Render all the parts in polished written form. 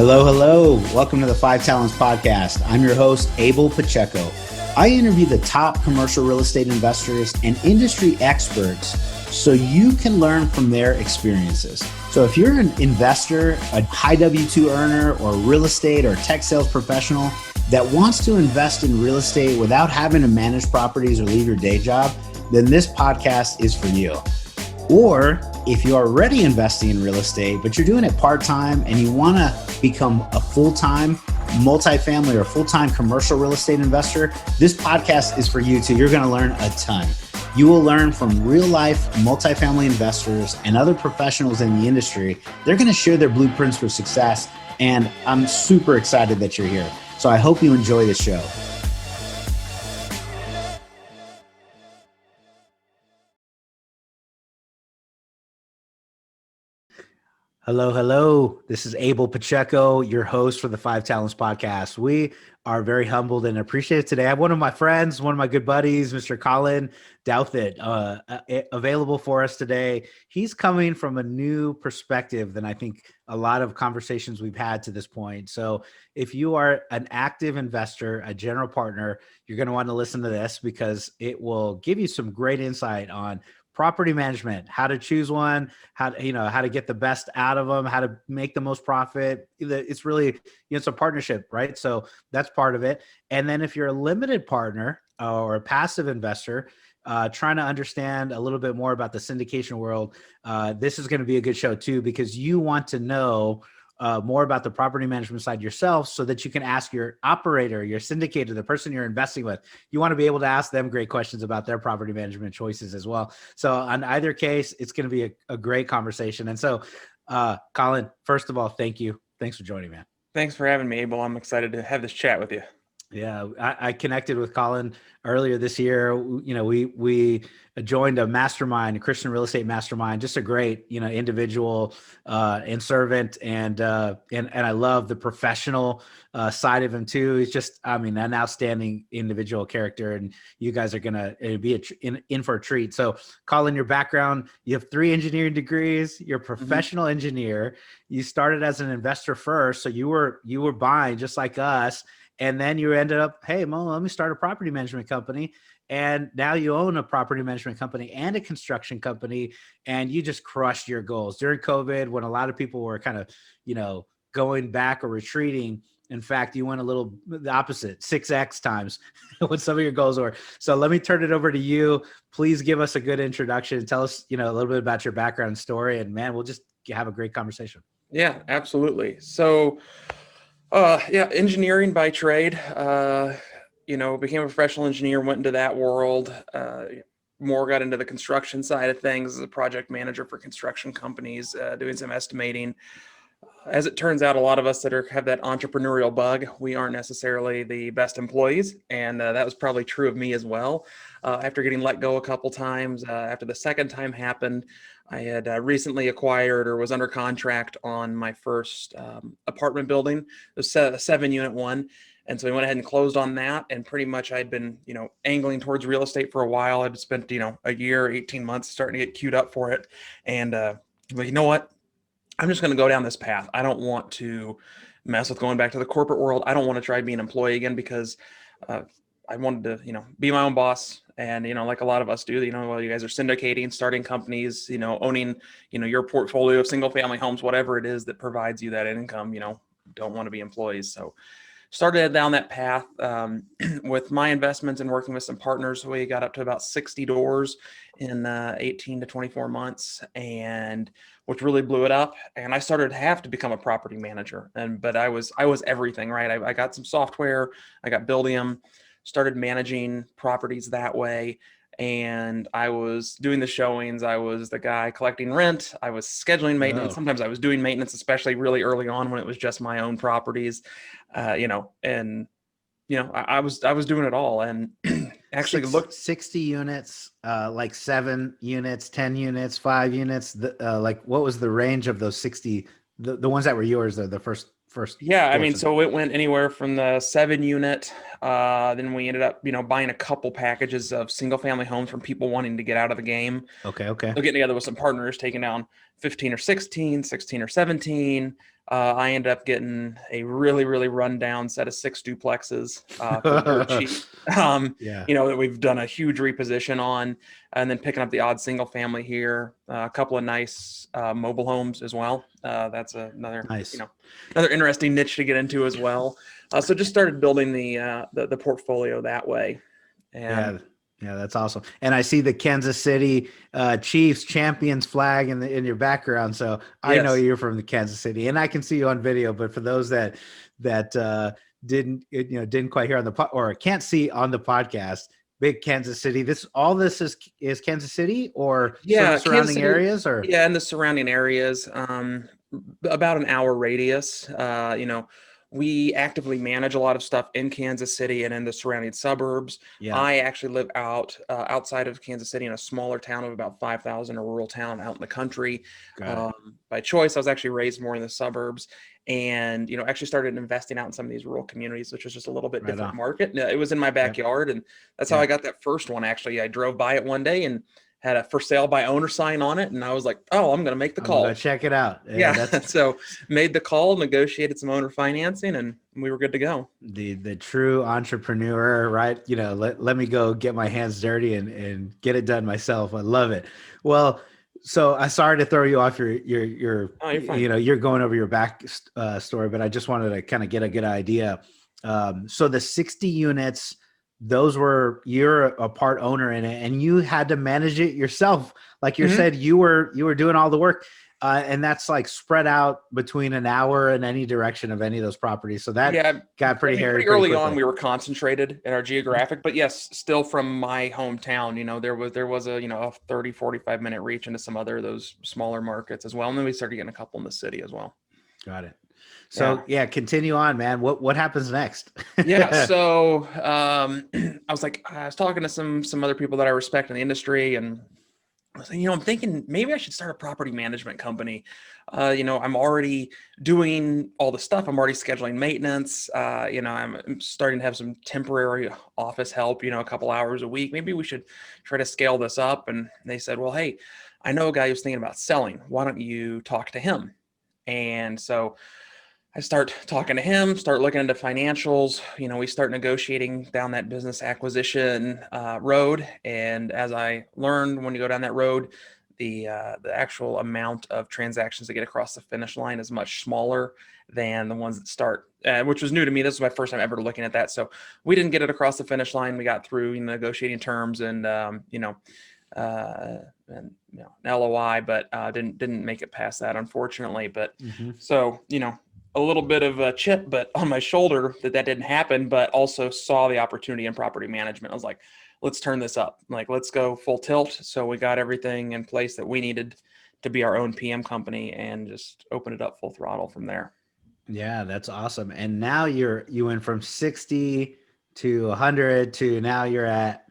Hello, hello. Welcome to the Five Talents Podcast. I'm your host, Abel Pacheco. I interview the top commercial real estate investors and industry experts so you can learn from their experiences. So if you're an investor, a high W-2 earner, or real estate or tech sales professional that wants to invest in real estate without having to manage properties or leave your day job, then this podcast is for you. Or if you're already investing in real estate, but you're doing it part-time and you want to become a full-time multifamily or full-time commercial real estate investor, this podcast is for you too. You're going to learn a ton. You will learn from real-life multifamily investors and other professionals in the industry. They're going to share their blueprints for success, and I'm super excited that you're here. So I hope you enjoy the show. Hello, hello. This is Abel Pacheco, your host for the Five Talents Podcast. We are very humbled and appreciative today. I have one of my friends, one of my good buddies, Mr. Colin Douthit, available for us today. He's coming from a new perspective than I think a lot of conversations we've had to this point. So if you are an active investor, a general partner, you're going to want to listen to this because it will give you some great insight on property management, how to choose one, how to get the best out of them, how to make the most profit. It's really, it's a partnership, right? So that's part of it. And then if you're a limited partner or a passive investor, trying to understand a little bit more about the syndication world, this is going to be a good show too, because you want to know more about the property management side yourself so that you can ask your operator, your syndicator, the person you're investing with. You want to be able to ask them great questions about their property management choices as well. So on either case, it's going to be a great conversation. And so, Colin, first of all, thank you. Thanks for joining, man. Thanks for having me, Abel. I'm excited to have this chat with you. Yeah, I connected with Colin earlier this year. We joined a mastermind, a Christian real estate mastermind. Just a great, individual and servant, and I love the professional side of him too. He's just, an outstanding individual character, and you guys are gonna be in for a treat. So, Colin, your background: you have 3 engineering degrees. You're a professional engineer. You started as an investor first, so you were buying just like us. And then you ended up, hey, Mo, let me start a property management company. And now you own a property management company and a construction company, and you just crushed your goals. During COVID, when a lot of people were kind of, going back or retreating, in fact, you went a little the opposite, 6X times what some of your goals were. So let me turn it over to you. Please give us a good introduction. Tell us, a little bit about your background and story, and man, we'll just have a great conversation. Yeah, absolutely. So, engineering by trade, became a professional engineer, went into that world, more got into the construction side of things as a project manager for construction companies, doing some estimating. As it turns out, a lot of us that have that entrepreneurial bug, we aren't necessarily the best employees. And that was probably true of me as well. After getting let go a couple times, after the second time happened, I had recently acquired or was under contract on my first apartment building. It was a 7-unit one. And so we went ahead and closed on that. And pretty much I'd been, angling towards real estate for a while. I'd spent, a year, 18 months starting to get queued up for it. And you know what? I'm just going to go down this path. I don't want to mess with going back to the corporate world. I don't want to try being an employee again because I wanted to, be my own boss. And, like a lot of us do, while you guys are syndicating, starting companies, owning, your portfolio of single family homes, whatever it is that provides you that income, don't want to be employees. So started down that path with my investments and working with some partners. We got up to about 60 doors in 18 to 24 months, and which really blew it up. And I started to have to become a property manager. But I was everything, right? I got some software, I got Buildium, started managing properties that way. And I was doing the showings. I was the guy collecting rent. I was scheduling maintenance. Oh. Sometimes I was doing maintenance, especially really early on when it was just my own properties, I was doing it all. And actually looked 60 units, like 7 units, 10 units, 5 units. Like what was the range of those 60, the ones that were yours, the first? Yeah, so it went anywhere from the 7-unit. Then we ended up, buying a couple packages of single family homes from people wanting to get out of the game. Okay. So getting together with some partners, taking down 15 or 16, 16 or 17, I ended up getting a really, really rundown set of 6 duplexes for dirt cheap. Yeah. That we've done a huge reposition on, and then picking up the odd single family here, a couple of nice mobile homes as well. That's another, Nice. another interesting niche to get into as well. So just started building the portfolio that way. And Yeah. Yeah, that's awesome. And I see the Kansas City Chiefs champions flag in your background. So I know yes, you're from the Kansas City, and I can see you on video. But for those that didn't quite hear on the or can't see on the podcast, big Kansas City. This is Kansas City or yeah, Kansas surrounding City, areas or yeah, and the surrounding areas, about an hour radius. We actively manage a lot of stuff in Kansas City and in the surrounding suburbs. yeah, I actually live outside of Kansas City in a smaller town of about 5,000, a rural town out in the country. got it. By choice, I was actually raised more in the suburbs, and actually started investing out in some of these rural communities, which was just a little bit Right different on. market. It was in my Yep. backyard, and that's how Yeah. I got that first one. Actually, I drove by it one day and had a for sale by owner sign on it, and I was like, "Oh, I'm going to make the I'm gonna go call." check it out. Yeah, Yeah, that's so made the call, negotiated some owner financing, and we were good to go. the true entrepreneur, right? Let me go get my hands dirty and get it done myself. I love it. Well, so I sorry to throw you off your Oh, you're fine. you're going over your back story, but I just wanted to kind of get a good idea. So the 60 units, those were you're a part owner in it, and you had to manage it yourself. Like you Mhm. said, you were doing all the work. And that's like spread out between an hour in any direction of any of those properties. So that Yeah, got I pretty mean, hairy pretty pretty early on, quickly. we were concentrated in our geographic, but yes, still from my hometown, there was a, a 30, 45-minute reach into some other of those smaller markets as well. And then we started getting a couple in the city as well. Got it. Yeah. So yeah, continue on, man. What happens next? Yeah. So I was talking to some other people that I respect in the industry, and I was like, I'm thinking maybe I should start a property management company. I'm already doing all the stuff. I'm already scheduling maintenance. I'm starting to have some temporary office help, a couple hours a week. Maybe we should try to scale this up. And they said, well, hey, I know a guy who's thinking about selling. Why don't you talk to him? And so I start talking to him, start looking into financials. We start negotiating down that business acquisition road. And as I learned, when you go down that road, the actual amount of transactions that get across the finish line is much smaller than the ones that start, which was new to me. This was my first time ever looking at that. So we didn't get it across the finish line. We got through negotiating terms and an LOI, but didn't make it past that, unfortunately. But Hmm. so a little bit of a chip, but on my shoulder that didn't happen, but also saw the opportunity in property management. I was like, let's turn this up. Like, let's go full tilt. So we got everything in place that we needed to be our own PM company and just open it up full throttle from there. Yeah, that's awesome. And now you went from 60 to 100 to now you're at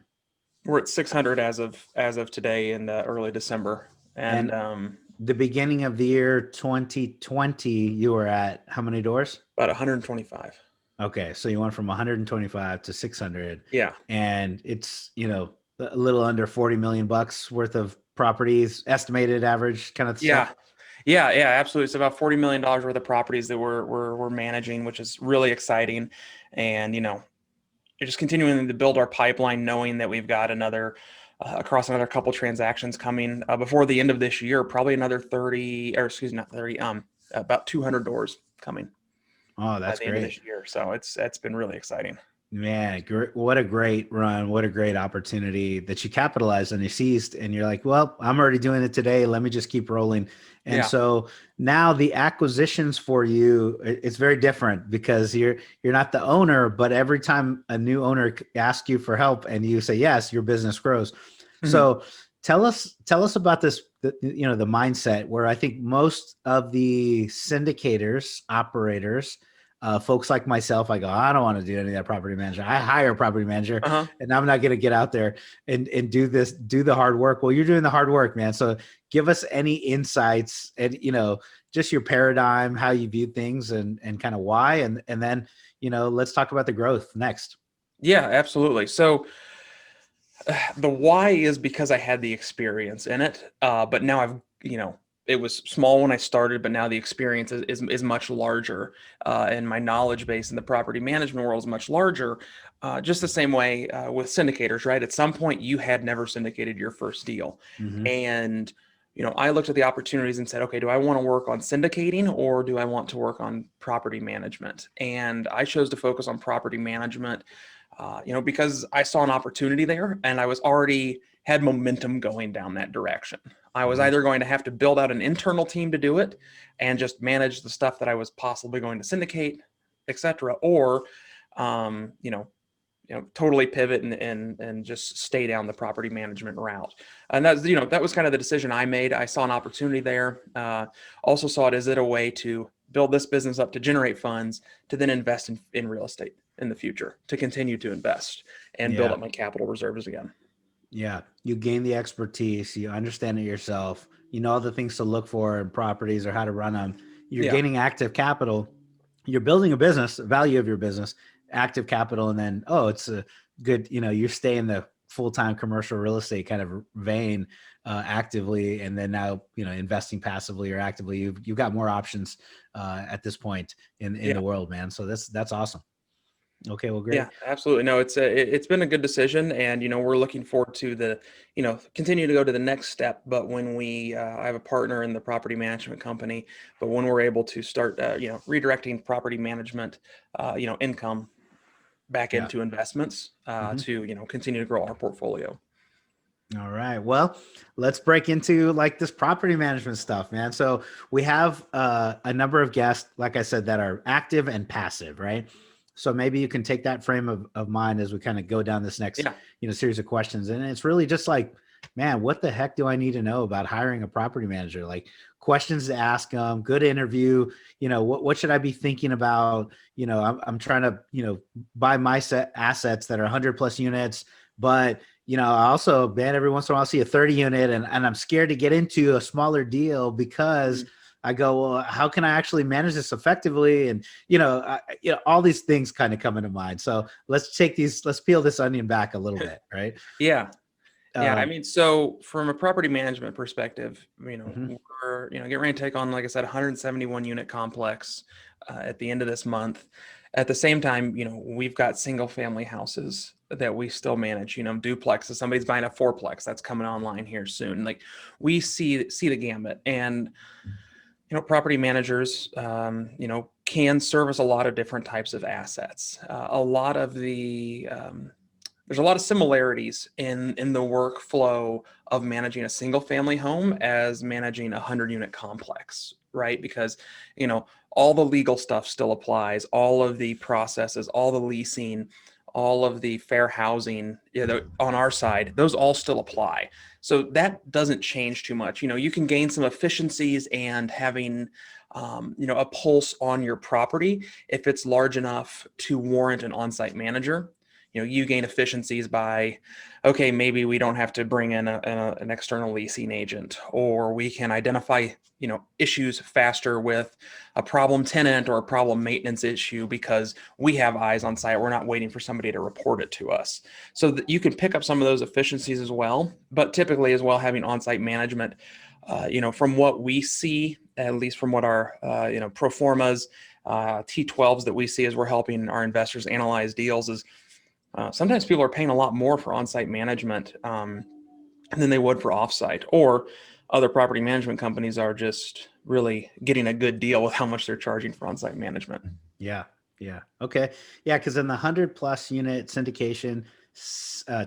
We're at 600 as of today in early December, and and the beginning of the year 2020, you were at how many doors? about 125. Okay, so you went from 125 to 600, Yeah. and it's a little under 40 million bucks worth of properties, estimated average kind of Yeah. stuff. Yeah, absolutely. It's about $40 million worth of properties that we're managing, which is really exciting. And you're just continuing to build our pipeline, knowing that we've got across another couple transactions coming before the end of this year, probably another 30, or excuse me, not 30, about 200 doors coming Oh, by that's the end of great. this year. So it's been really exciting. Man, what a great run. What a great opportunity that you capitalized and you seized. And you're like, well, I'm already doing it today. Let me just keep rolling. And Yeah. so now the acquisitions for you, it's very different because you're not the owner, but every time a new owner asks you for help and you say yes, your business grows. Mhm. So tell us about this, the mindset where I think most of the syndicators, operators, folks like myself, I go, I don't want to do any of that property manager. I hire a property manager Uh-huh. and I'm not going to get out there and do the hard work. Well, you're doing the hard work, man. So give us any insights and, just your paradigm, how you view things and kind of why. And then, let's talk about the growth next. Yeah, absolutely. So the why is because I had the experience in it, but now I've it was small when I started, but now the experience is much larger, and my knowledge base in the property management world is much larger. Just the same way with syndicators, right? At some point, you had never syndicated your first deal, Mm-hmm. and I looked at the opportunities and said, okay, do I want to work on syndicating or do I want to work on property management? And I chose to focus on property management, because I saw an opportunity there and I was already had momentum going down that direction. I was Mm-hmm. either going to have to build out an internal team to do it and just manage the stuff that I was possibly going to syndicate, etc., or, um, you know, totally pivot and just stay down the property management route. And that was kind of the decision I made. I saw an opportunity there. Also saw it as a way to build this business up to generate funds to then invest in real estate in the future, to continue to invest and build Yeah. up my capital reserves again. Yeah. You gain the expertise. You understand it yourself. You know all the things to look for in properties or how to run them. You're Yeah. gaining active capital. You're building a business, value of your business, active capital. And then, oh, it's a good, you stay in the full-time commercial real estate kind of vein actively. And then now, investing passively or actively, you've got more options at this point in Yeah. the world, man. So that's awesome. Okay. Well, great. Yeah, absolutely. No, it's been a good decision, and we're looking forward to continue to go to the next step. But when I have a partner in the property management company, but when we're able to start, redirecting property management, income back Yeah. into investments, Mhm. to continue to grow our portfolio. All right. Well, let's break into like this property management stuff, man. So we have a number of guests, like I said, that are active and passive, right? So maybe you can take that frame of mind as we kind of go down this next, Yeah. series of questions. And it's really just like, man, what the heck do I need to know about hiring a property manager? Like questions to ask them, good interview, what should I be thinking about? I'm trying to, buy my set assets that are 100 plus units, but I also, man, every once in a while I see a 30 unit and I'm scared to get into a smaller deal because Mhm. I go, well, how can I actually manage this effectively? And, all these things kind of come into mind. So let's peel this onion back a little bit. Right. Yeah. Yeah, I Um, mean, so from a property management perspective, mhm. we're getting ready to take on, like I said, 171 unit complex at the end of this month. At the same time, we've got single family houses that we still manage. Duplexes. Somebody's buying a fourplex that's coming online here soon. Like we see the gamut, and property managers, can service a lot of different types of assets. There's a lot of similarities in the workflow of managing a single family home as managing a 100 unit complex, right? Because all the legal stuff still applies, all of the processes, all the leasing, all of the fair housing, on our side, those all still apply. So that doesn't change too much. You can gain some efficiencies and having a pulse on your property if it's large enough to warrant an on-site manager. You gain efficiencies by, okay, maybe we don't have to bring in an external leasing agent, or we can identify issues faster with a problem tenant or a problem maintenance issue because we have eyes on site. We're not waiting for somebody to report it to us. So that you can pick up some of those efficiencies as well. But typically as well, having on-site management, from what we see, at least from what our pro formas, T12s that we see as we're helping our investors analyze deals, is sometimes people are paying a lot more for on-site management than they would for off-site, or other property management companies are just really getting a good deal with how much they're charging for on-site management. Yeah. Yeah. Okay. Yeah. Cause in the 100+ unit syndication,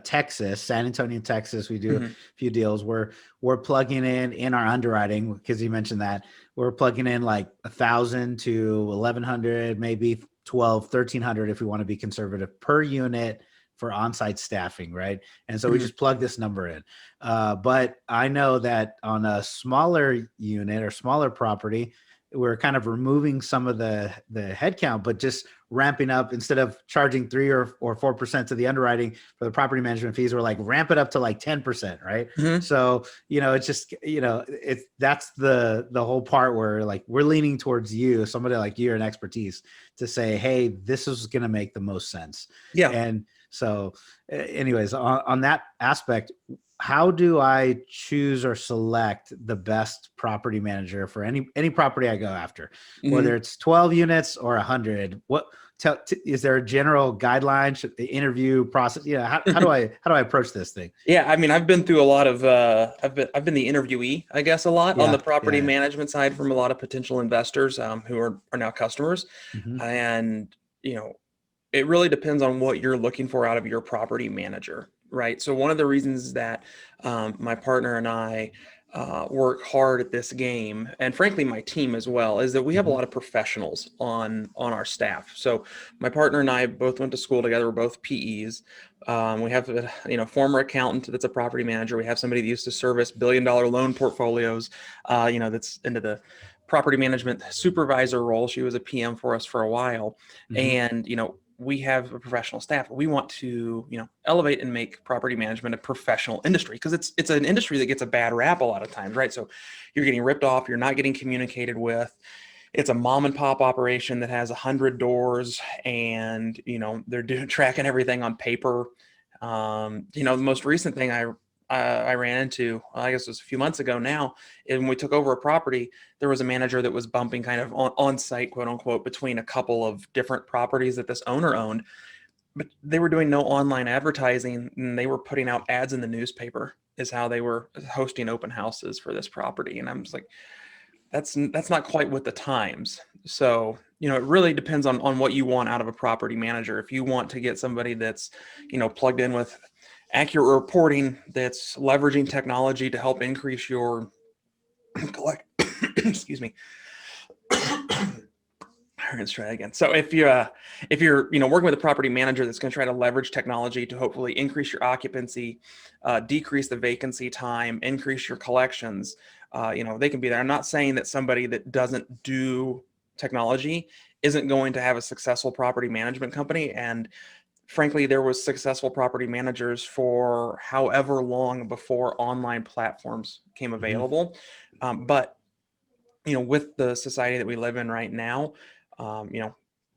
Texas, San Antonio, Texas, we do a Mhm. few deals where we're plugging in our underwriting, because you mentioned that we're plugging in like 1,000 to 1,100, maybe 12, 1,300 if we want to be conservative per unit for on-site staffing. Right. And so we Mhm. just plug this number in. But I know that on a smaller unit or smaller property, we're kind of removing some of the headcount, but just ramping up. Instead of charging 3 or 4% to the underwriting for the property management fees, we're like ramp it up to like 10%, right? Mhm. So it's just that's the whole part where like we're leaning towards you, somebody like you and expertise, to say, hey, this is going to make the most sense. Yeah. And so, anyways, on that aspect, how do I choose or select the best property manager for any property I go after, whether it's 12 units or 100? What is there a general guideline? Should the interview process? How do I approach this thing? Yeah, I mean, I've been through a lot of I've been the interviewee, I guess, a lot on the property management side from a lot of potential investors who are now customers. Mm-hmm. And it really depends on what you're looking for out of your property manager, right? So one of the reasons that my partner and I work hard at this game, and frankly my team as well, is that we have a lot of professionals on our staff. So my partner and I both went to school together. We're both PEs. We have a former accountant that's a property manager. We have somebody that used to service billion-dollar loan portfolios, that's into the property management supervisor role. She was a PM for us for a while. And we have a professional staff. We want to, elevate and make property management a professional industry, because it's an industry that gets a bad rap a lot of times, right? So you're getting ripped off, you're not getting communicated with. It's a mom and pop operation that has 100 doors, and they're tracking everything on paper. The most recent thing I ran into, I guess it was a few months ago now, and when we took over a property, there was a manager that was bumping kind of on site, quote unquote, between a couple of different properties that this owner owned, but they were doing no online advertising, and they were putting out ads in the newspaper is how they were hosting open houses for this property. And I'm just like, that's not quite with the times. So, it really depends on what you want out of a property manager. If you want to get somebody that's, plugged in with accurate reporting, that's leveraging technology to help increase your collect, excuse me. Let's try again. So if you're working with a property manager that's going to try to leverage technology to hopefully increase your occupancy, decrease the vacancy time, increase your collections, they can be there. I'm not saying that somebody that doesn't do technology isn't going to have a successful property management company. And frankly, there was successful property managers for however long before online platforms came available. But with the society that we live in right now,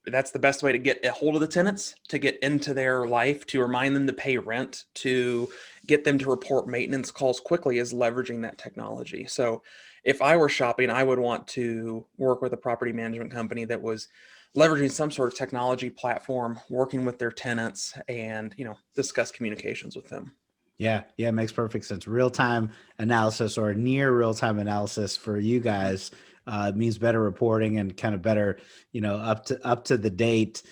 that's the best way to get a hold of the tenants, to get into their life, to remind them to pay rent, to get them to report maintenance calls quickly, is leveraging that technology. So if I were shopping, I would want to work with a property management company that was leveraging some sort of technology platform, working with their tenants, and discuss communications with them. Yeah, it makes perfect sense. Real-time analysis or near real-time analysis for you guys means better reporting and kind of better, up to the date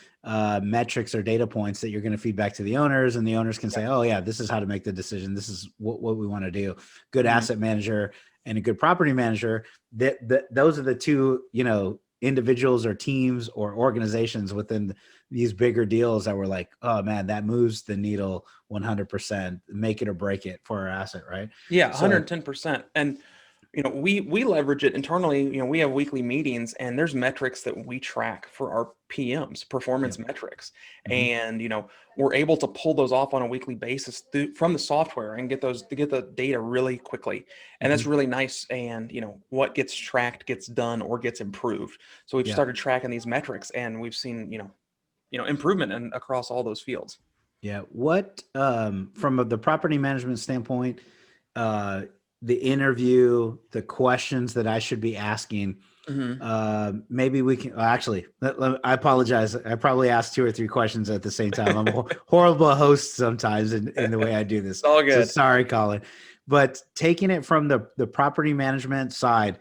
metrics or data points that you're going to feed back to the owners, and the owners can say, oh yeah, this is how to make the decision. This is what we want to do. Good asset manager and a good property manager. Those are the two, individuals or teams or organizations within these bigger deals that were like, oh man, that moves the needle 100%, make it or break it for our asset, right? Yeah, 110%. And we leverage it internally. We have weekly meetings, and there's metrics that we track for our PMs, performance metrics. And we're able to pull those off on a weekly basis from the software and get the data really quickly. And that's really nice. And what gets tracked gets done or gets improved. So we've started tracking these metrics, and we've seen improvement across all those fields. Yeah. What from the property management standpoint, the interview, the questions that I should be asking, maybe we can actually, I apologize. I probably asked 2 or 3 questions at the same time. I'm a horrible host sometimes in the way I do this. It's all good. So sorry, Colin. But taking it from the property management side,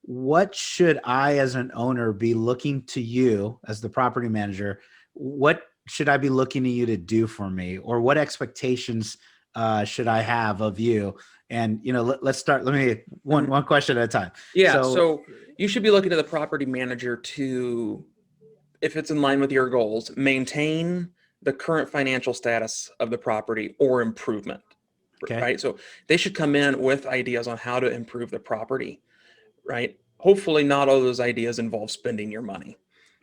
what should I as an owner be looking to you as the property manager? What should I be looking to you to do for me, or what expectations should I have of you? And let's start. Let me one question at a time. Yeah. So you should be looking to the property manager to, if it's in line with your goals, maintain the current financial status of the property or improvement. Okay. Right. So they should come in with ideas on how to improve the property. Right. Hopefully, not all those ideas involve spending your money.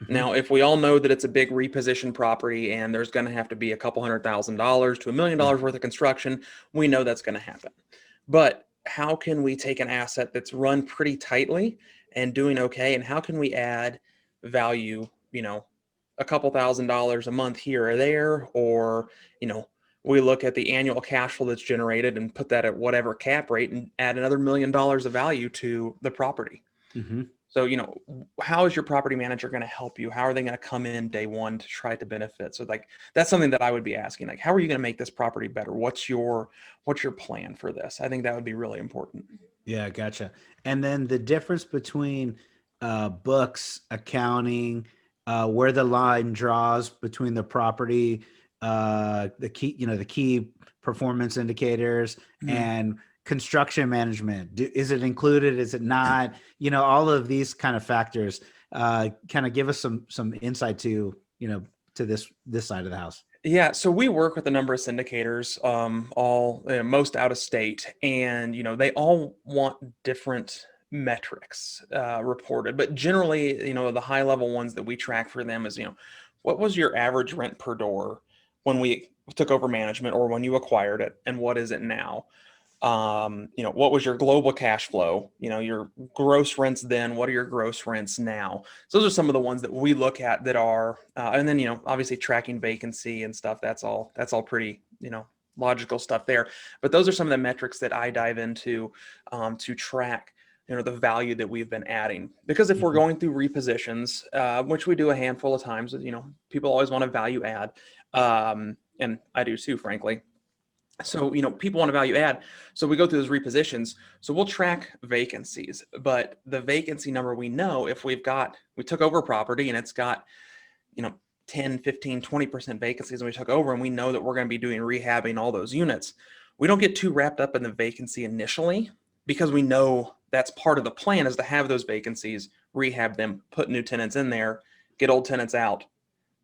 Now, if we all know that it's a big reposition property and there's going to have to be a couple $100,000 to $1 million worth of construction, we know that's going to happen. But how can we take an asset that's run pretty tightly and doing okay, and how can we add value, a couple $1,000s a month here or there, or, We look at the annual cash flow that's generated and put that at whatever cap rate and add another $1 million of value to the property. Mm-hmm. So, how is your property manager going to help you? How are they going to come in day one to try to benefit? So like, that's something that I would be asking, like, how are you going to make this property better? What's your plan for this? I think that would be really important. Yeah, gotcha. And then the difference between books, accounting, where the line draws between the property, the key, the key performance indicators, Mhm. and construction management. Is it included? Is it not? All of these kind of factors kind of give us some insight to to this side of the house. Yeah, so we work with a number of syndicators, all most out of state, and they all want different metrics reported. But generally, the high level ones that we track for them is, what was your average rent per door when we took over management or when you acquired it, and what is it now? What was your global cash flow? Your gross rents then, what are your gross rents now? So those are some of the ones that we look at that are, and then, obviously tracking vacancy and stuff. That's all pretty, logical stuff there. But those are some of the metrics that I dive into to track, the value that we've been adding. Because if we're Mhm. going through repositions, which we do a handful of times, people always want to value add. And I do too, frankly. So, people want to value add. So we go through those repositions. So we'll track vacancies, but the vacancy number we know if we took over a property and it's got, you know, 10, 15, 20% vacancies and we took over and we know that we're going to be doing rehabbing all those units. We don't get too wrapped up in the vacancy initially because we know that's part of the plan is to have those vacancies, rehab them, put new tenants in there, get old tenants out,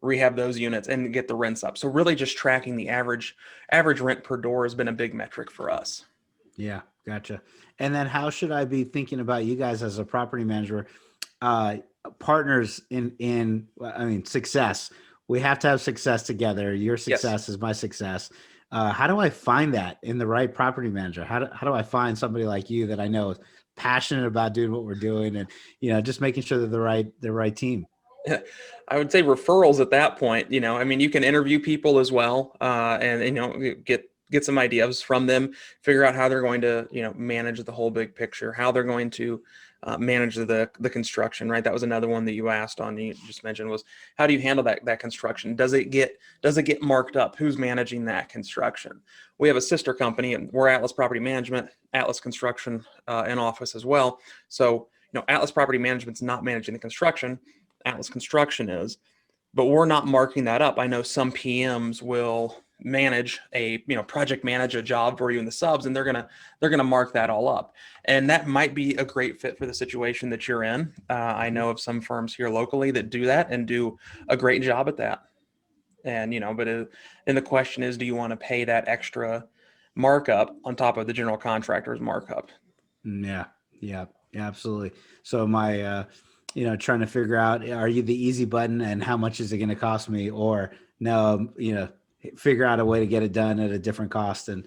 rehab those units and get the rents up. So really just tracking the average rent per door has been a big metric for us. Yeah, gotcha. And then how should I be thinking about you guys as a property manager, uh, partners I mean, success. We have to have success together. Your Yes. success is my success. How do I find that in the right property manager? How do I find somebody like you that I know is passionate about doing what we're doing and, just making sure they're the right team? I would say referrals at that point. I mean, you can interview people as well, and get some ideas from them, figure out how they're going to manage the whole big picture, how they're going to manage the construction. Right, that was another one that you asked on. You just mentioned was how do you handle that construction? Does it get marked up? Who's managing that construction? We have a sister company, and we're Atlas Property Management, Atlas Construction, and Office as well. So Atlas Property Management's not managing the construction. Atlas Construction is, but we're not marking that up. I know some PMs will project manage a job for you in the subs, and they're gonna mark that all up, and that might be a great fit for the situation that you're in. I know of some firms here locally that do that and do a great job at that. And and the question is, do you want to pay that extra markup on top of the general contractor's markup? Yeah, yeah, yeah, absolutely. So my, trying to figure out, are you the easy button and how much is it going to cost me? Or no, figure out a way to get it done at a different cost. And,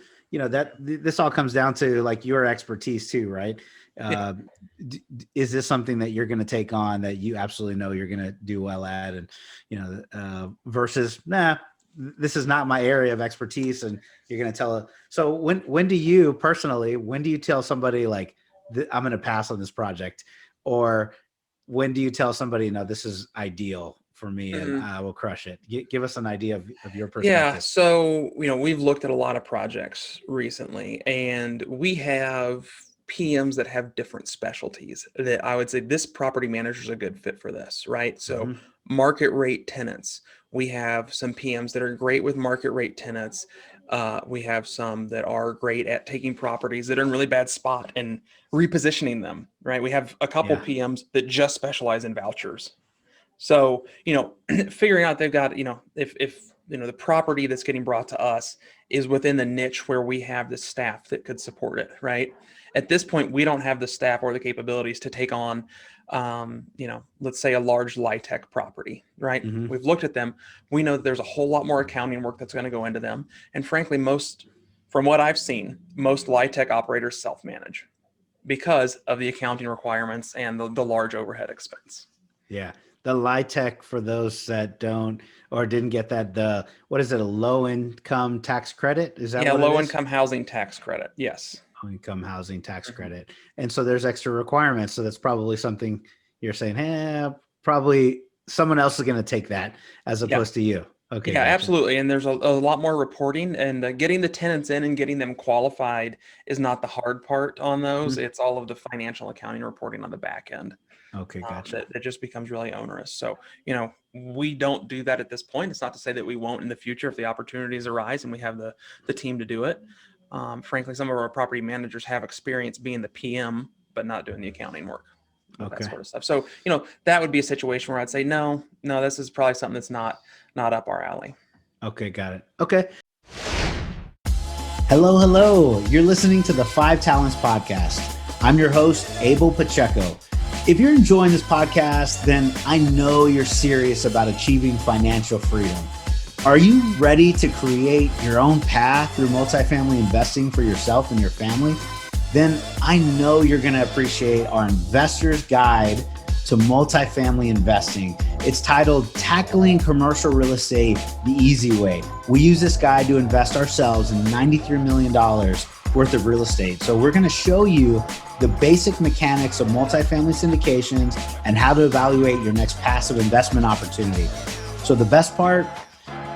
this all comes down to like your expertise too, right? Yeah. Uh, is this something that you're going to take on that you absolutely know you're going to do well at? And, versus, nah, this is not my area of expertise. And you're going to tell. So when do you personally, when do you tell somebody like, I'm going to pass on this project? Or when do you tell somebody, no, this is ideal for me and Mhm. I will crush it? Give us an idea of your Yeah, perspective. so we've looked at a lot of projects recently, and we have PMs that have different specialties that I would say this property manager is a good fit for this, right? So Mm-hmm. market rate tenants. We have some PMs that are great with market rate tenants. We have some that are great at taking properties that are in really bad spot and repositioning them, right? We have a couple Yeah. PMs that just specialize in vouchers. So, figuring out they've got, if the property that's getting brought to us is within the niche where we have the staff that could support it, right? At this point, we don't have the staff or the capabilities to take on, let's say a large LIHTC property, right? Mm-hmm. We've looked at them. We know that there's a whole lot more accounting work that's going to go into them. And frankly, from what I've seen, most LIHTC operators self-manage because of the accounting requirements and the large overhead expense. Yeah. the LIHTC, for those that don't or didn't get that, what is it, a low income tax credit? Is that Yeah, what it low is? income housing tax credit. Yes. Low income housing tax Mhm. credit. And so there's extra requirements. So that's probably something you're saying, probably someone else is going to take that as Yeah. opposed to you. Okay, Yeah, gotcha. absolutely. And there's a lot more reporting, and getting the tenants in and getting them qualified is not the hard part on those. Mhm. It's all of the financial accounting reporting on the back end. Okay, gotcha. That just becomes really onerous. So, we don't do that at this point. It's not to say that we won't in the future if the opportunities arise and we have the team to do it. Frankly, some of our property managers have experience being the PM, but not doing the accounting work with that Okay. sort of stuff. So, that would be a situation where I'd say, no, no, this is probably something that's not up our alley. Okay, got it. Okay. Hello, hello. You're listening to the Five Talents Podcast. I'm your host, Abel Pacheco. If you're enjoying this podcast, then I know you're serious about achieving financial freedom. Are you ready to create your own path through multifamily investing for yourself and your family? Then I know you're going to appreciate our Investor's Guide to Multifamily Investing. It's titled Tackling Commercial Real Estate the Easy Way. We use this guide to invest ourselves in $93 million worth of real estate. So we're going to show you the basic mechanics of multifamily syndications and how to evaluate your next passive investment opportunity. So the best part,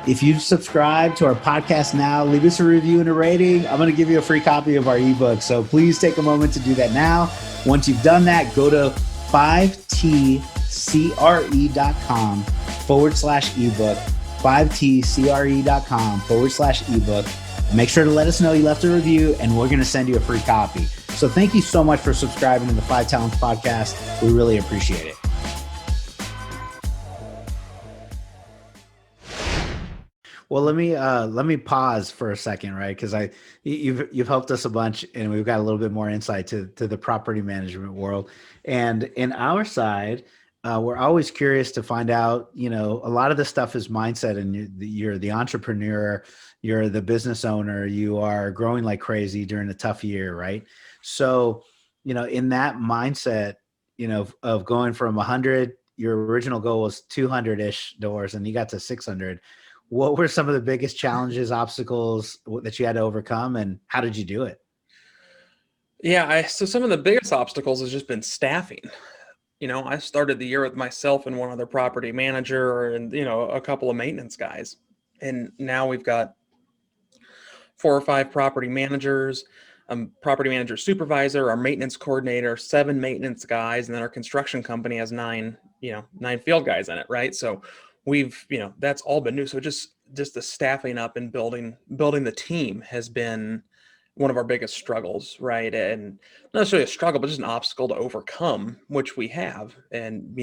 if you subscribe to our podcast now, leave us a review and a rating. I'm going to give you a free copy of our ebook. So please take a moment to do that now. Once you've done that, go to 5tcre.com/ebook, 5tcre.com/ebook. Make sure to let us know you left a review, and we're going to send you a free copy. So thank you so much for subscribing to the Five Talents Podcast. We really appreciate it. Well, let me pause for a second, right? Because you've helped us a bunch, and we've got a little bit more insight to the property management world. And in our side, we're always curious to find out. A lot of this stuff is mindset, and you're the entrepreneur, you're the business owner, you are growing like crazy during a tough year, right? So, in that mindset, of going from 100, your original goal was 200-ish doors, and you got to 600. What were some of the biggest challenges, obstacles that you had to overcome, and how did you do it? Yeah, so some of the biggest obstacles has just been staffing. I started the year with myself and one other property manager and, a couple of maintenance guys. And now we've got 4 or 5 property managers, property manager supervisor, our maintenance coordinator, 7 maintenance guys, and then our construction company has 9 field guys in it, right? So we've, that's all been new. So just the staffing up and building the team has been one of our biggest struggles, right? And not necessarily a struggle, but just an obstacle to overcome, which we have. And,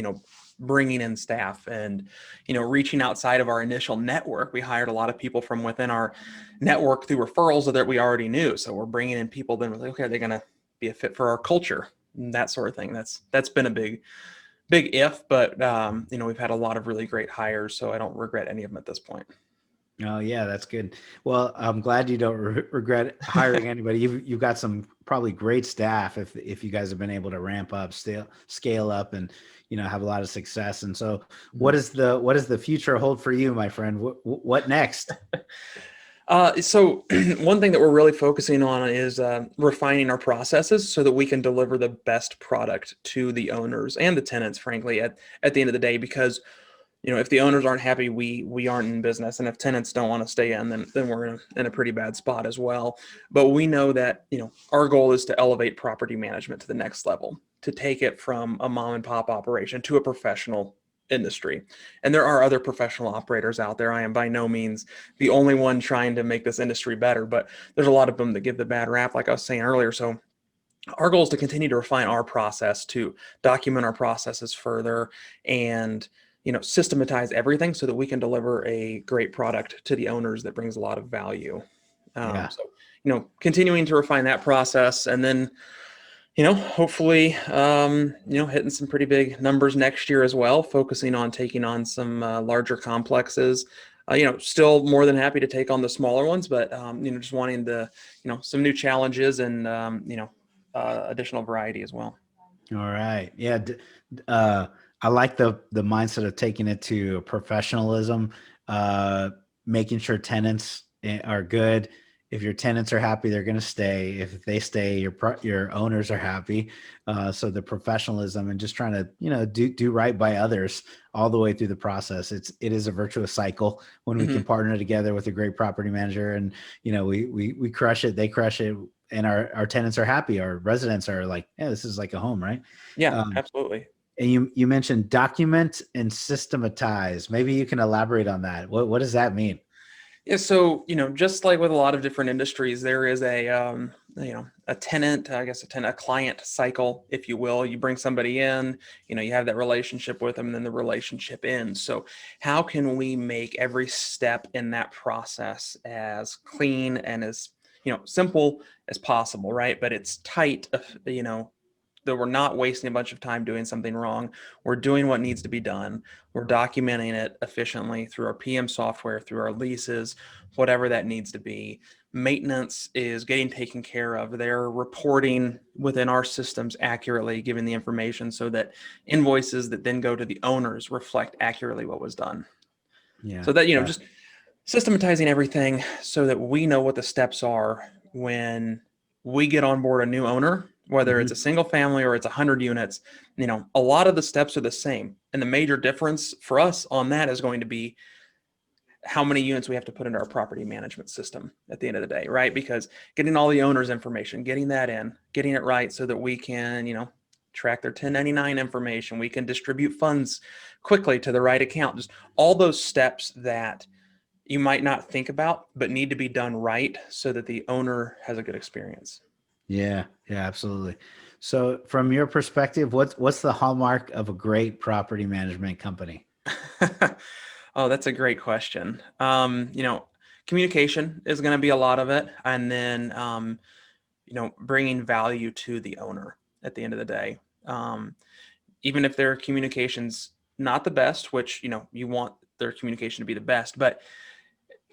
bringing in staff and, reaching outside of our initial network. We hired a lot of people from within our network through referrals that we already knew. So we're bringing in people, then we're like, okay, are they going to be a fit for our culture? And that sort of thing. That's been a big if, but, we've had a lot of really great hires. So I don't regret any of them at this point. Oh yeah, that's good. Well, I'm glad you don't regret hiring anybody. You've got some probably great staff if you guys have been able to ramp up, scale up, and have a lot of success. And so, what is the future hold for you, my friend? What next? So one thing that we're really focusing on is refining our processes so that we can deliver the best product to the owners and the tenants, frankly, at the end of the day, because if the owners aren't happy, we aren't in business. And if tenants don't want to stay in, then we're in a pretty bad spot as well. But we know that, our goal is to elevate property management to the next level, to take it from a mom and pop operation to a professional industry. And there are other professional operators out there. I am by no means the only one trying to make this industry better, but there's a lot of them that give the bad rap, like I was saying earlier. So our goal is to continue to refine our process, to document our processes further, and systematize everything so that we can deliver a great product to the owners that brings a lot of value. Yeah. So continuing to refine that process, and then hopefully hitting some pretty big numbers next year as well, focusing on taking on some larger complexes. Still more than happy to take on the smaller ones, but just wanting the some new challenges and additional variety as well. All right. Yeah. I like the mindset of taking it to professionalism, uh, making sure tenants are good. If your tenants are happy, they're going to stay. If they stay, your owners are happy. So the professionalism and just trying to do right by others all the way through the process. It is a virtuous cycle when we can Hmm. partner together with a great property manager, and we crush it, they crush it, and our tenants are happy. Our residents are like, yeah, this is like a home, right? Yeah, Um, absolutely. and you mentioned document and systematize. Maybe you can elaborate on that. What does that mean? Yeah, so just like with a lot of different industries, there is a tenant, I guess a client cycle, if you will. You bring somebody in, you have that relationship with them, and then the relationship ends. So how can we make every step in that process as clean and as simple as possible, right? But it's tight, that we're not wasting a bunch of time doing something wrong. We're doing what needs to be done. We're documenting it efficiently through our PM software, through our leases, whatever that needs to be. Maintenance is getting taken care of. They're reporting within our systems accurately, giving the information so that invoices that then go to the owners reflect accurately what was done. Yeah, So that, yeah. just systematizing everything so that we know what the steps are when we get on board a new owner, whether it's a Hmm. single family or it's 100 units. A lot of the steps are the same, and the major difference for us on that is going to be how many units we have to put into our property management system at the end of the day, right? Because getting all the owners information, getting that in, getting it right so that we can track their 1099 information, we can distribute funds quickly to the right account, just all those steps that you might not think about, but need to be done right so that the owner has a good experience. Yeah, yeah, absolutely. So from your perspective, what's the hallmark of a great property management company? Oh, that's a great question. Communication is going to be a lot of it, and then bringing value to the owner at the end of the day. Even if their communication's not the best, which you want their communication to be the best, but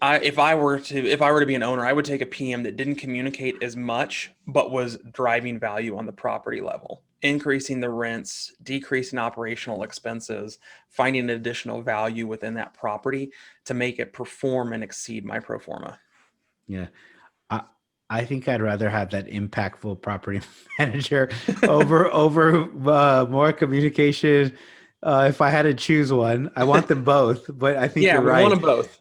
if I were to be an owner, I would take a PM that didn't communicate as much, but was driving value on the property level, increasing the rents, decreasing operational expenses, finding additional value within that property to make it perform and exceed my pro forma. Yeah. I I think I'd rather have that impactful property manager over more communication. If I had to choose one, I want them both, but I think Yeah, you're we want right. them both.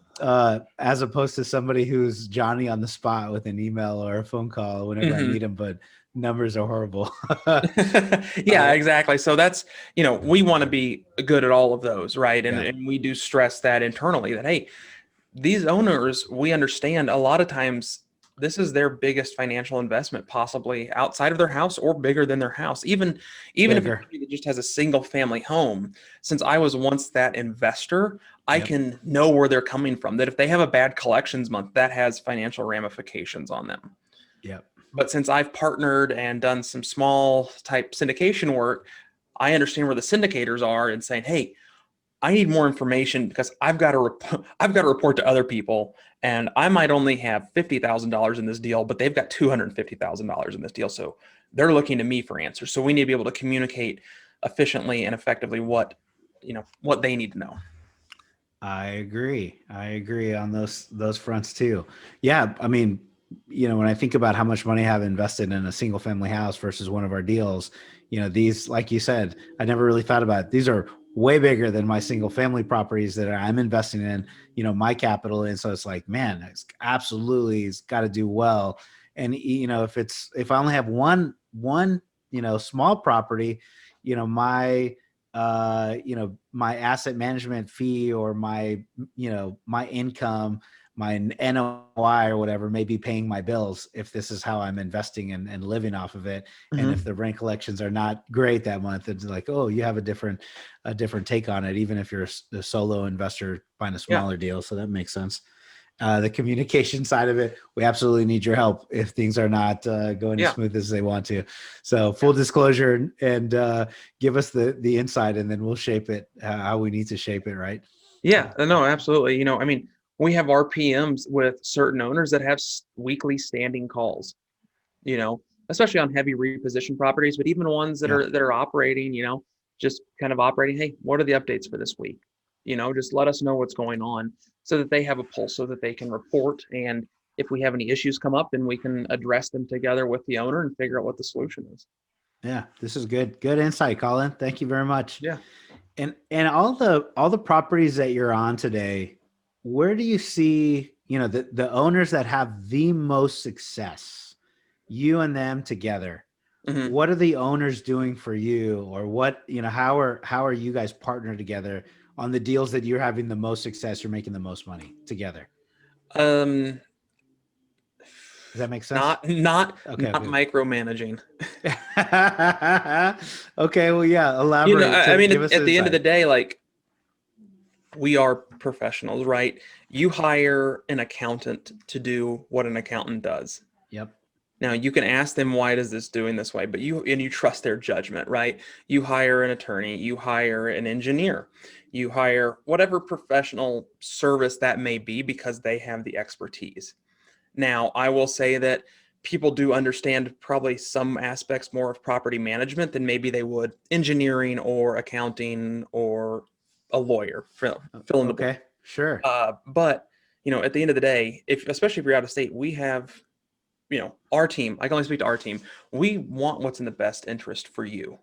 As opposed to somebody who's Johnny on the spot with an email or a phone call whenever I Hmm. need them, but numbers are horrible. Yeah, exactly. So that's, we want to be good at all of those, right? And, Yeah, and we do stress that internally that, hey, these owners, we understand a lot of times this is their biggest financial investment, possibly outside of their house or bigger than their house. Even if it's bigger. somebody that just has a single family home, since I was once that investor, I Yep, can know where they're coming from. That if they have a bad collections month, that has financial ramifications on them. yep. But since I've partnered and done some small type syndication work, I understand where the syndicators are and saying, hey, I need more information because I've got to report to other people, and I might only have $50,000 in this deal, but they've got $250,000 in this deal, so they're looking to me for answers. So we need to be able to communicate efficiently and effectively what they need to know. I agree. I agree on those fronts too. Yeah, I mean, when I think about how much money I have invested in a single family house versus one of our deals, these, like you said, I never really thought about it. These are way bigger than my single family properties that I'm investing in, my capital in. So it's like, man, it's got to do well. And if I only have one, small property, my my asset management fee or my income, my NOI or whatever may be paying my bills if this is how I'm investing and living off of it. And if Mm-hmm. the rent collections are not great that month, it's like, oh, you have a different take on it, even if you're a solo investor buying a Yeah, smaller deal. So that makes sense. The communication side of it, we absolutely need your help if things are not going as yeah, smooth as they want to. So yeah, full disclosure and give us the insight, and then we'll shape it how we need to shape it. Right? yeah. No, absolutely. I mean, we have RPMs with certain owners that have weekly standing calls. Especially on heavy reposition properties, but even ones that Yeah. are operating, just kind of operating, hey, what are the updates for this week? Just let us know what's going on so that they have a pulse, so that they can report. And if we have any issues come up, then we can address them together with the owner and figure out what the solution is. Yeah, this is good insight, Colin. Thank you very much. Yeah. And all the properties that you're on today, where do you see, the owners that have the most success, you and them together? Mm-hmm. What are the owners doing for you, or what, how are you guys partnered together on the deals that you're having the most success, you're making the most money together? Um, Does that make sense? not Okay, good. micromanaging. Okay, well, yeah, elaborate. I mean, Give us at the end of the insight. day, like, we are professionals, right? You hire an accountant to do what an accountant does. Yep. Now you can ask them, why does this doing this way? But you trust their judgment, right? You hire an attorney, you hire an engineer, you hire whatever professional service that may be, because they have the expertise. Now, I will say that people do understand probably some aspects more of property management than maybe they would engineering or accounting or a lawyer. Fill in the blank. Okay, sure. But at the end of the day, especially if you're out of state, we have our team. I can only speak to our team. We want what's in the best interest for you.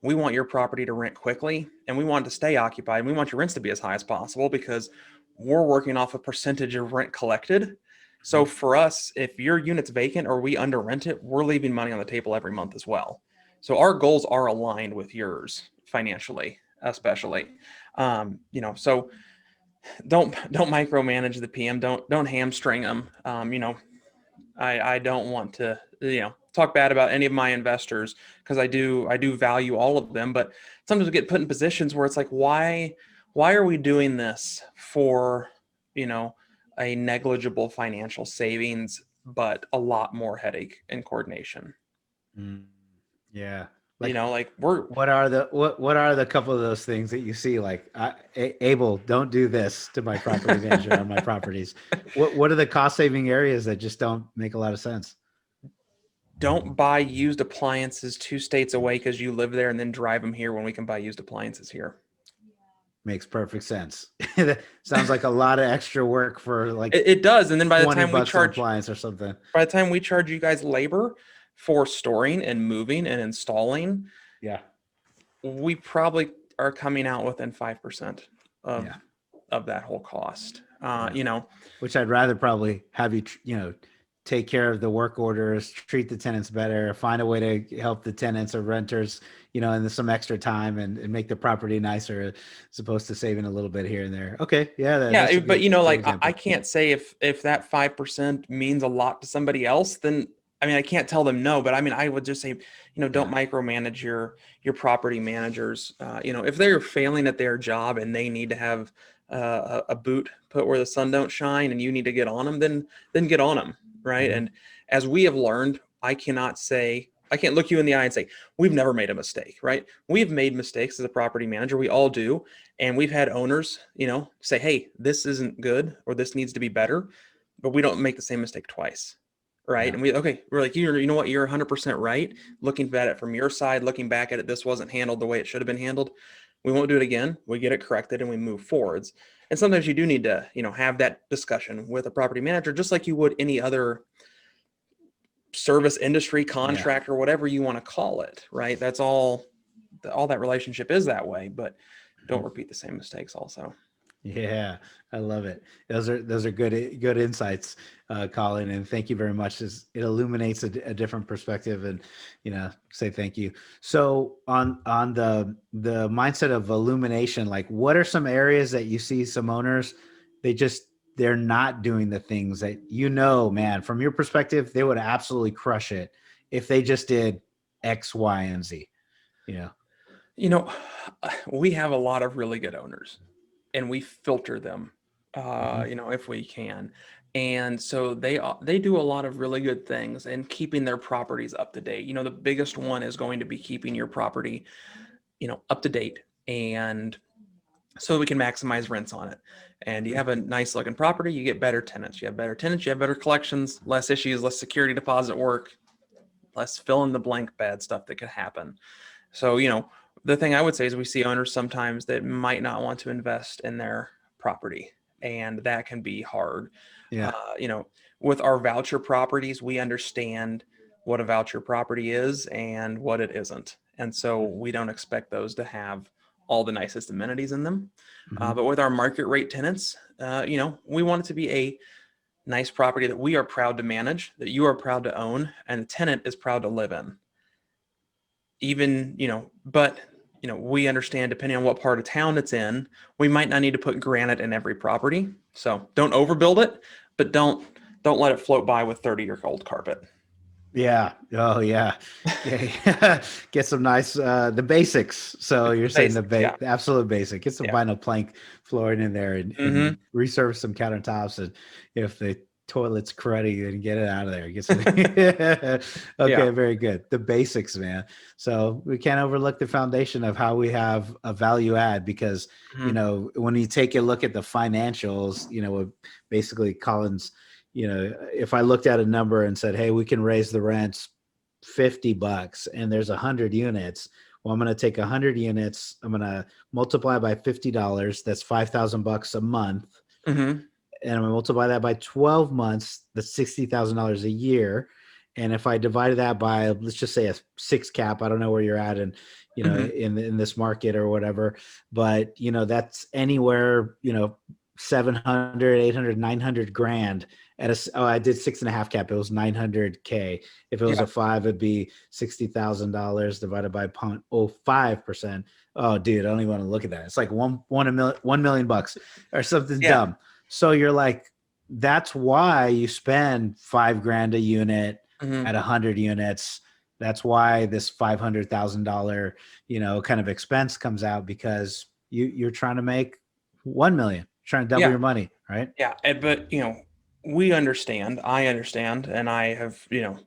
We want your property to rent quickly, and we want it to stay occupied. And we want your rents to be as high as possible, because we're working off a percentage of rent collected. So for us, if your unit's vacant or we under rent it, we're leaving money on the table every month as well. So our goals are aligned with yours financially, especially. So don't micromanage the PM. Don't hamstring them. I don't want to talk bad about any of my investors, because I do value all of them, but sometimes we get put in positions where it's like, why are we doing this for a negligible financial savings, but a lot more headache and coordination? Mm, yeah. Like, Like, we're what are the couple of those things that you see? Like, Abel, don't do this to my property manager on my properties. What are the cost saving areas that just don't make a lot of sense? don't buy used appliances 2 states away because you live there, and then drive them here when we can buy used appliances here. Makes perfect sense. That sounds like a lot of extra work for like It does. And then by the 20 time we bucks an charge appliance or something. by the time we charge you guys labor for storing and moving and installing, Yeah. we probably are coming out within 5% of Yeah. that whole cost. Yeah. Which I'd rather probably have you, take care of the work orders, treat the tenants better, find a way to help the tenants or renters, in some extra time and make the property nicer, as opposed to saving a little bit here and there. Okay. Yeah. That's Yeah, a but good like, I example. can't say if that 5% means a lot to somebody else, then I mean, I can't tell them no, but I mean, I would just say, don't micromanage your property managers. If they're failing at their job and they need to have a boot put where the sun don't shine, and you need to get on them, then get on them, right? Mhm. And as we have learned, I can't look you in the eye and say we've never made a mistake, right? We've made mistakes as a property manager. We all do. And we've had owners, say, hey, this isn't good, or this needs to be better, but we don't make the same mistake twice. Right. Yeah. And we're like, you know what? You're 100% right. Looking at it from your side, looking back at it, this wasn't handled the way it should have been handled. We won't do it again. We get it corrected and we move forwards. And sometimes you do need to, have that discussion with a property manager, just like you would any other service industry contract, or whatever you want to call it. Right. That's all that relationship is that way, but don't repeat the same mistakes also. Yeah, I love it. Those are good insights, Colin, and thank you very much. It illuminates a different perspective, and say thank you. So on the mindset of illumination, like, what are some areas that you see some owners, they're not doing the things that, man, from your perspective, they would absolutely crush it if they just did X, Y, and Z. You know, we have a lot of really good owners, and we filter them, Mhm. if we can. And so they do a lot of really good things and keeping their properties up to date. The biggest one is going to be keeping your property, up to date, and so we can maximize rents on it. And you have a nice looking property, you get better tenants. You have better tenants, you have better collections, less issues, less security deposit work, less fill in the blank bad stuff that could happen. So, the thing I would say is we see owners sometimes that might not want to invest in their property, and that can be hard. Yeah. You know, with our voucher properties, we understand what a voucher property is and what it isn't. And so we don't expect those to have all the nicest amenities in them. Mm-hmm. But with our market rate tenants, you know, we want it to be a nice property that we are proud to manage, that you are proud to own, and the tenant is proud to live in. Even, you know, but, you know, we understand depending on what part of town it's in, we might not need to put granite in every property. So don't overbuild it, but don't let it float by with 30-year-old carpet. Yeah. Oh, yeah. Yeah. Get some nice the basics. So It's you're the saying basics. Yeah. the absolute basic. Get some Yeah. vinyl plank flooring in there Mm-hmm. and resurface some countertops. And if the toilet's cruddy, then get it out of there. Get some. Yeah. Okay, very good. The basics, man. So we can't overlook the foundation of how we have a value add because you Mm-hmm. know when you take a look at the financials, you know, basically Colin's, you know, if I looked at a number and said, hey, we can raise the rents $50 and there's 100 units. Well, I'm going to take 100 units. I'm going to multiply by $50. That's $5,000 a month. Mm-hmm. And I'm going to multiply that by 12 months. That's $60,000 a year. And if I divided that by, let's just say a 6 cap, I don't know where you're at and, you know, Mm-hmm. in this market or whatever, but you know, that's anywhere, you know, 700, 800, 900 grand at I did 6.5 cap. It was 900K. If it was Yeah. a 5, it'd be $60,000 divided by 0.05%. Oh, dude, I don't even want to look at that. It's like $1 million or something Yeah. dumb. So you're like, that's why you spend $5,000 a unit Mm-hmm. at 100 units. That's why this $500,000, you know, kind of expense comes out because you're trying to make 1 million, trying to double Yeah. your money, right? Yeah. But, you know, I understand, and I have, you know,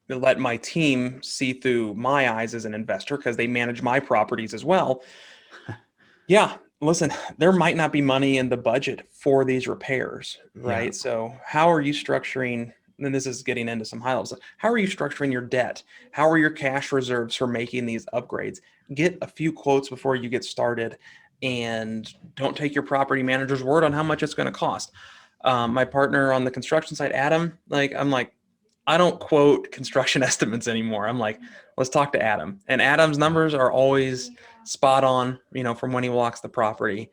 let my team see through my eyes as an investor because they manage my properties as well. Yeah, listen, there might not be money in the budget for these repairs, Yeah. right? So, how are you structuring? And this is getting into some high levels. How are you structuring your debt? How are your cash reserves for making these upgrades? Get a few quotes before you get started, and don't take your property manager's word on how much it's going to cost. My partner on the construction side, Adam, I'm like, I don't quote construction estimates anymore. I'm like, let's talk to Adam. And Adam's numbers are always spot on, you know, from when he walks the property.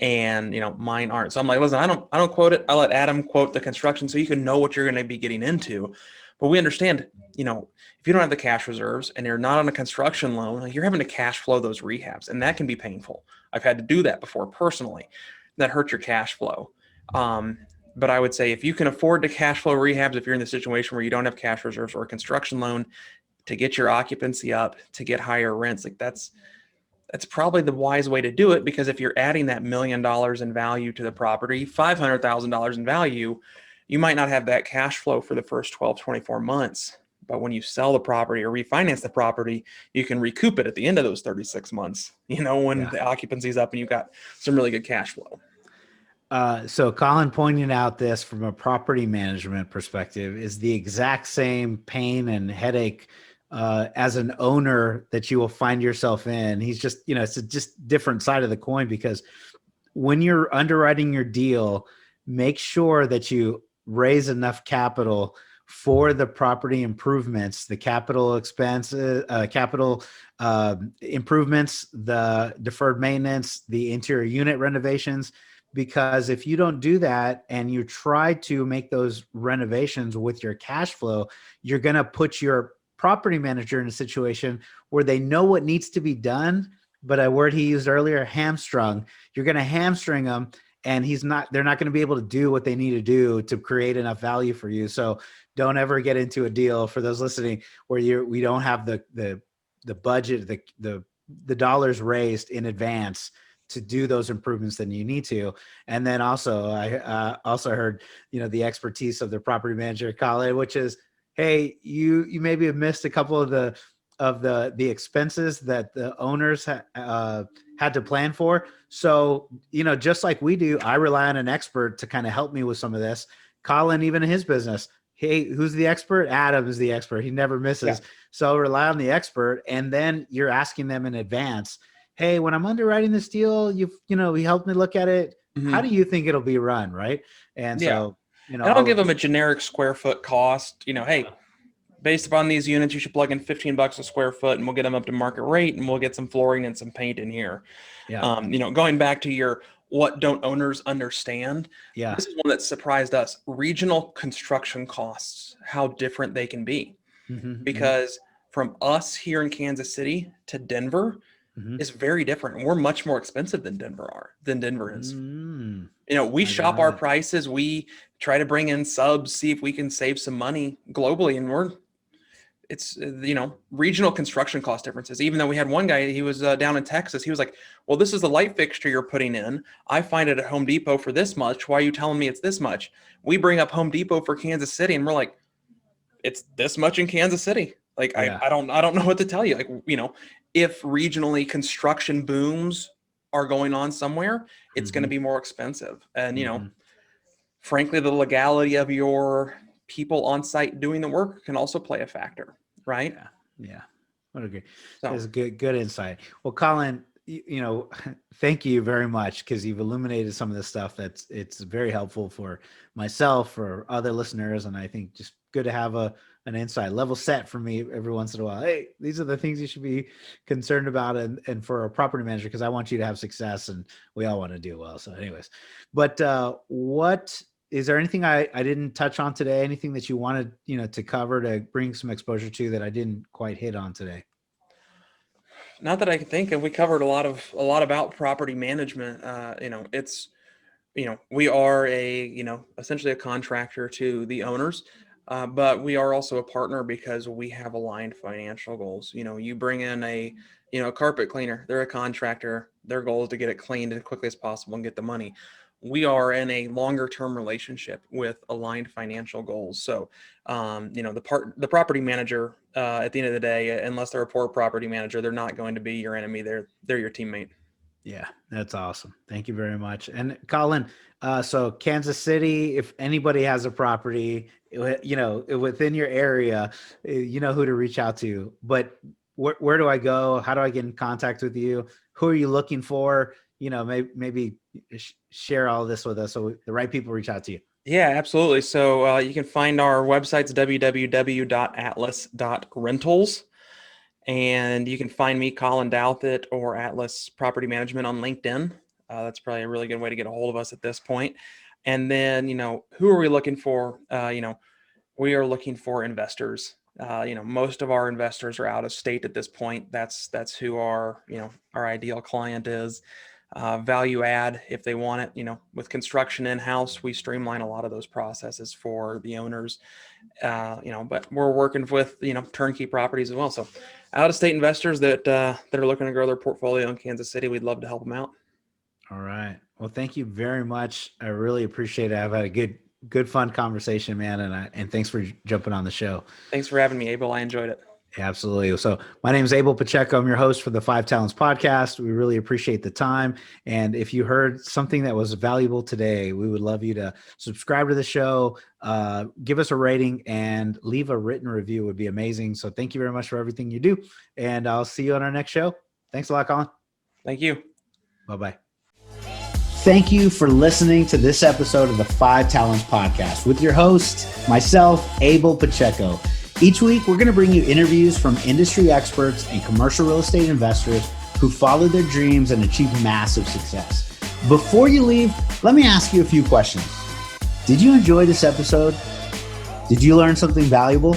And, you know, mine aren't. So I'm like, listen, I don't quote it. I let Adam quote the construction so you can know what you're going to be getting into. But we understand, you know, if you don't have the cash reserves and you're not on a construction loan, like, you're having to cash flow those rehabs, and that can be painful. I've had to do that before personally. That hurts your cash flow. Um, but I would say if you can afford to cash flow rehabs, if you're in the situation where you don't have cash reserves or a construction loan to get your occupancy up, to get higher rents, like that's probably the wise way to do it. Because if you're adding that $1 million in value to the property, $500,000 in value, you might not have that cash flow for the first 12, 24 months. But when you sell the property or refinance the property, you can recoup it at the end of those 36 months, you know, when Yeah. the occupancy is up and you've got some really good cash flow. So Colin pointing out this from a property management perspective is the exact same pain and headache as an owner that you will find yourself in. He's just, you know, it's a just different side of the coin because when you're underwriting your deal, make sure that you raise enough capital for the property improvements, the capital expenses, capital improvements, the deferred maintenance, the interior unit renovations. Because if you don't do that and you try to make those renovations with your cash flow, you're going to put your property manager in a situation where they know what needs to be done, but a word he used earlier, hamstrung. You're going to hamstring them, and they're not going to be able to do what they need to do to create enough value for you. So don't ever get into a deal, for those listening, where we don't have the budget, the dollars raised in advance to do those improvements than you need to. And then also I also heard, you know, the expertise of the property manager, Colin, which is, hey, you maybe have missed a couple of the expenses that the owners had to plan for. So, you know, just like we do, I rely on an expert to kind of help me with some of this. Colin, even in his business, hey, who's the expert? Adam is the expert. He never misses. Yeah. So rely on the expert. And then you're asking them in advance, hey, when I'm underwriting this deal, he helped me look at it. How do Mhm. you think it'll be run? Right. And Yeah. so, And I'll give them a generic square foot cost. Hey, based upon these units, you should plug in $15 a square foot, and we'll get them up to market rate, and we'll get some flooring and some paint in here. yeah, Going back to your what don't owners understand, yeah. this is one that surprised us. Regional construction costs, how different they can be. Mm-hmm, Because from us here in Kansas City to Denver mm-hmm. is very different. We're much more expensive than Denver is. We I shop got our it. prices. We try to bring in subs, see if we can save some money globally, and it's regional construction cost differences. Even though we had one guy, he was down in Texas, he was like, well, this is the light fixture you're putting in, I find it at Home Depot for this much, why are you telling me it's this much? We bring up Home Depot for Kansas City, and we're like, it's this much in Kansas City. Like, Yeah. I don't know what to tell you. Like, if regionally construction booms are going on somewhere, it's going to be more expensive. And frankly, the legality of your people on site doing the work can also play a factor, right? Yeah. Yeah. What a good, So that's good insight. Well, Colin, thank you very much, because you've illuminated some of this stuff. It's very helpful for myself, for other listeners. And I think just good to have an insight level set for me every once in a while. Hey, these are the things you should be concerned about. And for a property manager, because I want you to have success and we all want to do well. So anyways, but is there anything I didn't touch on today? Anything that you wanted, to cover, to bring some exposure to, that I didn't quite hit on today? not that I can think of. We covered a lot about property management. We are essentially a contractor to the owners, but we are also a partner because we have aligned financial goals. You bring in a carpet cleaner, they're a contractor. Their goal is to get it cleaned as quickly as possible and get the money. We are in a longer term relationship with aligned financial goals. So, the property manager, at the end of the day, unless they're a poor property manager, they're not going to be your enemy. They're your teammate. Yeah, that's awesome. Thank you very much. And Colin, so Kansas City, if anybody has a property, within your area, you know who to reach out to. But where do I go? How do I get in contact with you? Who are you looking for? Maybe share all this with us so the right people reach out to you. Yeah, absolutely. So you can find our websites, www.atlas.rentals. And you can find me, Colin Douthit, or Atlas Property Management on LinkedIn. That's probably a really good way to get a hold of us at this point. And then, who are we looking for? We are looking for investors. Most of our investors are out of state at this point. That's who our ideal client is. Value add if they want it. With construction in-house, we streamline a lot of those processes for the owners. But we're working with turnkey properties as well. So out-of-state investors that are looking to grow their portfolio in Kansas City, we'd love to help them out. All right. Well, thank you very much. I really appreciate it. I've had a good fun conversation, man, and thanks for jumping on the show. Thanks for having me, Abel. I enjoyed it. Absolutely. So my name is Abel Pacheco. I'm your host for the Five Talents podcast. We really appreciate the time. And if you heard something that was valuable today, we would love you to subscribe to the show, give us a rating, and leave a written review. It would be amazing. So thank you very much for everything you do. And I'll see you on our next show. Thanks a lot, Colin. Thank you. Bye-bye. Thank you for listening to this episode of the Five Talents podcast with your host, myself, Abel Pacheco. Each week, we're going to bring you interviews from industry experts and commercial real estate investors who followed their dreams and achieved massive success. Before you leave, let me ask you a few questions. Did you enjoy this episode? Did you learn something valuable?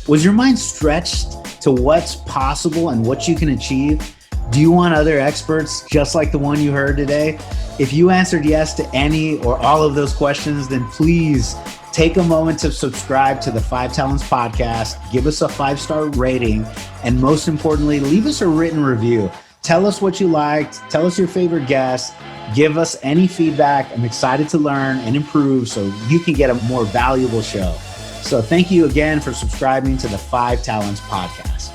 Was your mind stretched to what's possible and what you can achieve? Do you want other experts just like the one you heard today? If you answered yes to any or all of those questions, then please take a moment to subscribe to the Five Talents podcast, give us a 5-star rating, and most importantly, leave us a written review. Tell us what you liked, tell us your favorite guest, give us any feedback. I'm excited to learn and improve so you can get a more valuable show. So thank you again for subscribing to the Five Talents podcast.